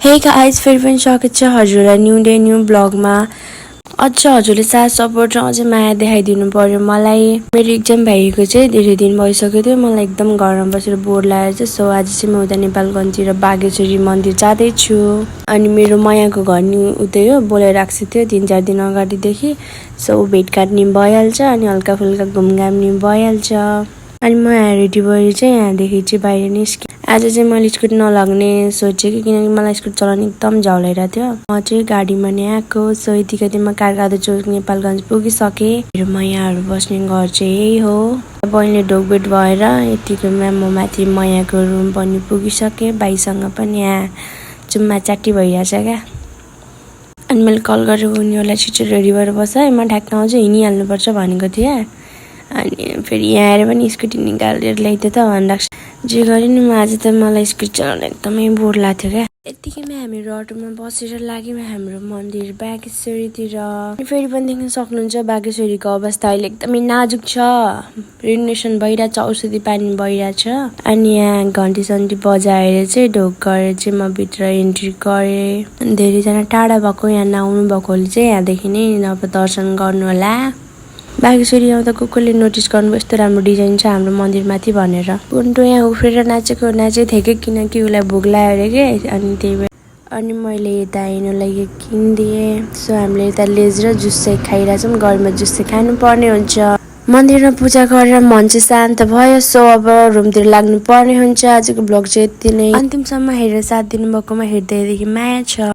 Hey guys फेरि पनि स्वागत छ हजुरलाई न्यू डे न्यू ब्लगमा। अझ हजुरले साथ सपोर्ट र अझै माया देखाइदिनु पर्यो मलाई। मेरो एक्जाम भइएको चाहिँ धेरै दिन भइसक्यो थियो। मलाई एकदम घरमा बसेर बोर लागेको छ। सो आज चाहिँ म उता नेपालगञ्जतिर बागेश्वरी मन्दिर जाँदैछु। अनि मेरो मायाको घर नि उतै हो, बोलाइराखेको थियो 3-4 दिन अगाडिदेखि। सो भेटघाट नि भइहाल्छ अनि हल्का फुल्का घुमघाम नि भइहाल्छ। अनि म यहाँ रेडी भएर चाहिँ यहाँदेखि चाहिँ बाहिर निस्केँ। आज चाहिँ मैले स्कुटी नलग्ने सोचेँ किनकि मलाई स्कुटी चलाउनु एकदम झ्याउ लागिरहेको थियो। म चाहिँ गाडीमा नि आएको। सो यतिकै म कारगादो चौक नेपालगञ्ज पुगिसकेँ। मेरो मायाहरू बस्ने घर चाहिँ यही हो। बहिनीले ढोकभेट भएर यतिकैमा म माथि मायाको रुम पनि पुगिसकेँ। भाइसँग पनि यहाँ चुम्मा चाटी भइरहेछ क्या। अनि मैले कल गरेर उनीहरूलाई छिटो रेडी भएर बस्छ है, म ठ्याक्क आउँछु हिँडिहाल्नुपर्छ भनेको थिएँ। अनि फेरि यहाँ आएर पनि स्कुटी निकालेर ल्याइदियो त भनिरहेको छ। जे गरे नि म आज त मलाई स्कुटी चलाउन एकदमै बोर लाग्थ्यो क्या। यतिकैमा हामीहरू अटोमा बसेर लाग्यौँ हाम्रो मन्दिर बागेश्वरीतिर। फेरि पनि देख्न सक्नुहुन्छ बागेश्वरीको अवस्था अहिले एकदमै नाजुक छ। रिनोभेसन भइरहेछ, औषधि पानी भइरहेछ। अनि यहाँ घन्टी सन्टी बजाएर चाहिँ ढोक गरेर चाहिँ म भित्र इन्ट्री गरेँ। धेरैजना टाढा भएको यहाँ नआउनु भएकोले चाहिँ यहाँदेखि नै अब दर्शन गर्नु होला। बागेश्वरी आउँदा कसले नोटिस गर्नुभयो यस्तो राम्रो डिजाइन छ हाम्रो मन्दिरमाथि भनेर। कुन्टो यहाँ उफ्रेर नाचेको थिएँ किनकि उसलाई भोक लाग्यो अरे के। अनि त्यही भएर अनि मैले यता हेर्नुलाई किनिदिएँ। सो हामीले यता लेज र जुस चाहिँ खाइरहेछौँ। गर्मीमा जुस चाहिँ खानुपर्ने हुन्छ। मन्दिरमा पूजा गरेर मन चाहिँ शान्त भयो। सो अब रुमतिर लाग्नु पर्ने हुन्छ। आजको ब्लग चाहिँ यति नै। अन्तिमसम्म हेरेर साथ दिनुभएकोमा हृदयदेखि माया छ।